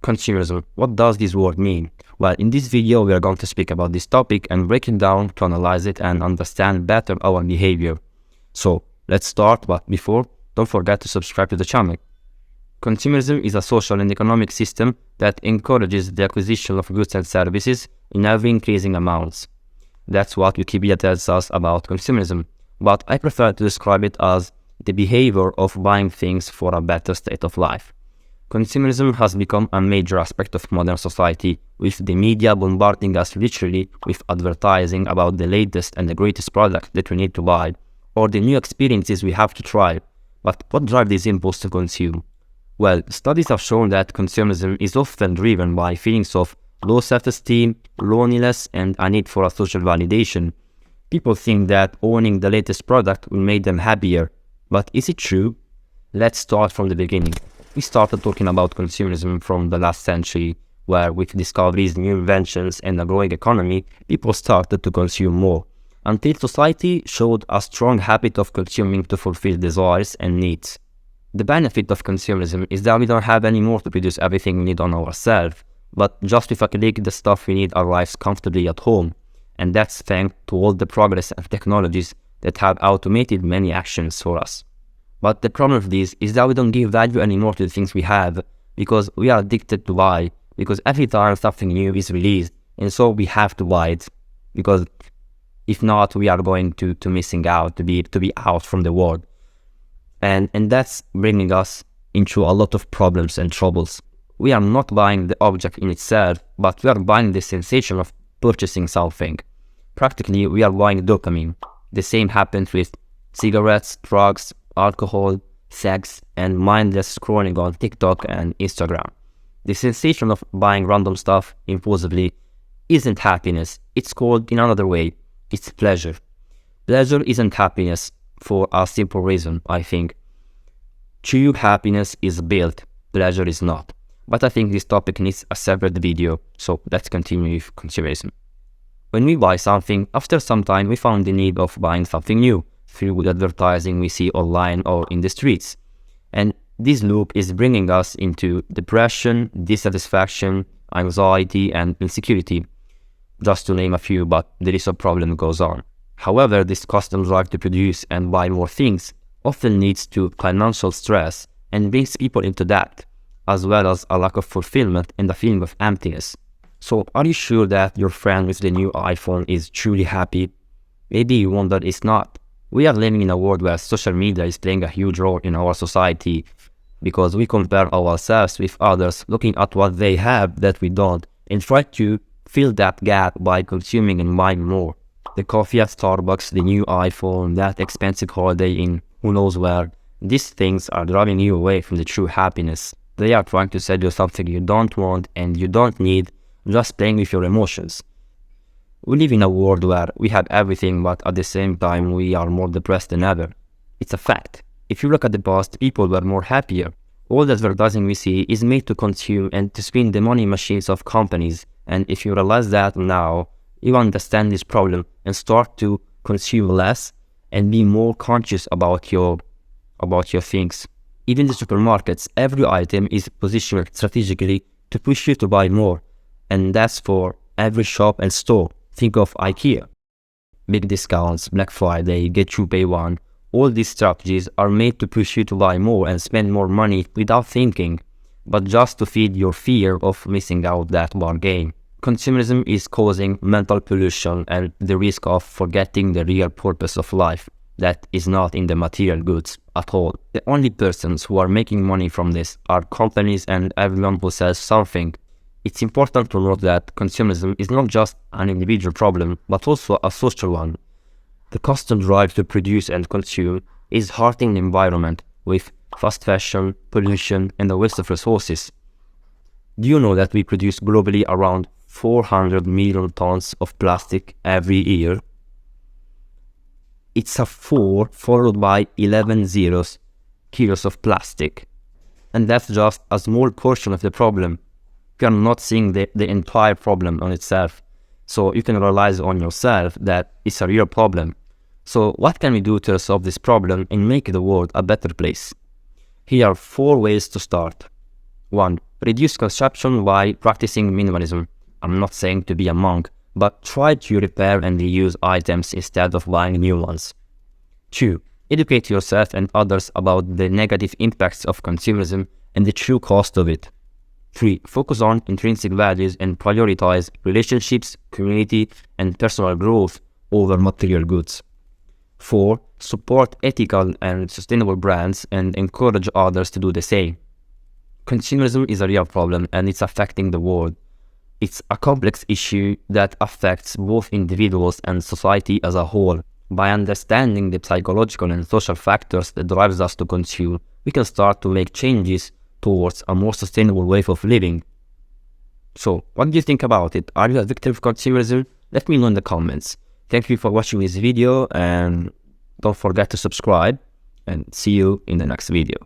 Consumerism. What does this word mean? Well, in this video, we are going to speak about this topic and break it down to analyze it and understand better our behavior. So let's start, but before, don't forget to subscribe to the channel. Consumerism is a social and economic system that encourages the acquisition of goods and services in ever-increasing amounts. That's what Wikipedia tells us about consumerism, but I prefer to describe it as the behavior of buying things for a better state of life. Consumerism has become a major aspect of modern society, with the media bombarding us literally with advertising about the latest and the greatest product that we need to buy, or the new experiences we have to try. But what drives this impulse to consume? Well, studies have shown that consumerism is often driven by feelings of low self-esteem, loneliness, and a need for a social validation. People think that owning the latest product will make them happier, but is it true? Let's start from the beginning. We started talking about consumerism from the last century, where with discoveries, new inventions, and a growing economy, people started to consume more, until society showed a strong habit of consuming to fulfill desires and needs. The benefit of consumerism is that we don't have any more to produce everything we need on ourselves, but just with a click, the stuff we need arrives comfortably at home, and that's thanks to all the progress and technologies that have automated many actions for us. But the problem with this is that we don't give value anymore to the things we have, because we are addicted to buy, because every time something new is released, and so we have to buy it, because if not, we are going to missing out, to be out from the world. And that's bringing us into a lot of problems and troubles. We are not buying the object in itself, but we are buying the sensation of purchasing something. Practically, we are buying dopamine. The same happens with cigarettes, drugs, alcohol, sex, and mindless scrolling on TikTok and Instagram. The sensation of buying random stuff impulsively isn't happiness. It's called in another way. It's pleasure. Pleasure isn't happiness for a simple reason, I think. True happiness is built, pleasure is not. But I think this topic needs a separate video, so let's continue with consumerism. When we buy something, after some time we found the need of buying something new, through the advertising we see online or in the streets. And this loop is bringing us into depression, dissatisfaction, anxiety, and insecurity, just to name a few, but there is a problem goes on. However, this constant drive to produce and buy more things often leads to financial stress and brings people into debt, as well as a lack of fulfillment and a feeling of emptiness. So, are you sure that your friend with the new iPhone is truly happy? Maybe you wonder it's not. We are living in a world where social media is playing a huge role in our society, because we compare ourselves with others, looking at what they have that we don't, and try to fill that gap by consuming and buying more. The coffee at Starbucks, the new iPhone, that expensive holiday in who knows where. These things are driving you away from the true happiness. They are trying to sell you something you don't want and you don't need, just playing with your emotions. We live in a world where we have everything, but at the same time we are more depressed than ever. It's a fact. If you look at the past, people were more happier. All the advertising we see is made to consume and to spin the money machines of companies. And if you realize that now, you understand this problem and start to consume less and be more conscious about your things. Even in the supermarkets, every item is positioned strategically to push you to buy more. And that's for every shop and store. Think of IKEA. Big discounts, Black Friday, get you pay one. All these strategies are made to push you to buy more and spend more money without thinking, but just to feed your fear of missing out that bargain. Consumerism is causing mental pollution and the risk of forgetting the real purpose of life that is not in the material goods at all. The only persons who are making money from this are companies and everyone who sells something. It's important to note that consumerism is not just an individual problem, but also a social one. The constant drive to produce and consume is hurting the environment with fast fashion, pollution, and the waste of resources. Do you know that we produce globally around 400 million tons of plastic every year? It's a 4 followed by 11 zeros, kilos of plastic. And that's just a small portion of the problem. You are not seeing the entire problem on itself. So you can realize on yourself that it's a real problem. So what can we do to solve this problem and make the world a better place? Here are 4 ways to start. 1. Reduce consumption by practicing minimalism. I'm not saying to be a monk, but try to repair and reuse items instead of buying new ones. 2. Educate yourself and others about the negative impacts of consumerism and the true cost of it. 3. Focus on intrinsic values and prioritize relationships, community, and personal growth over material goods. 4. Support ethical and sustainable brands and encourage others to do the same. Consumerism is a real problem and it's affecting the world. It's a complex issue that affects both individuals and society as a whole. By understanding the psychological and social factors that drives us to consume, we can start to make changes towards a more sustainable way of living. So, what do you think about it? Are you a victim of consumerism? Let me know in the comments. Thank you for watching this video and don't forget to subscribe and see you in the next video.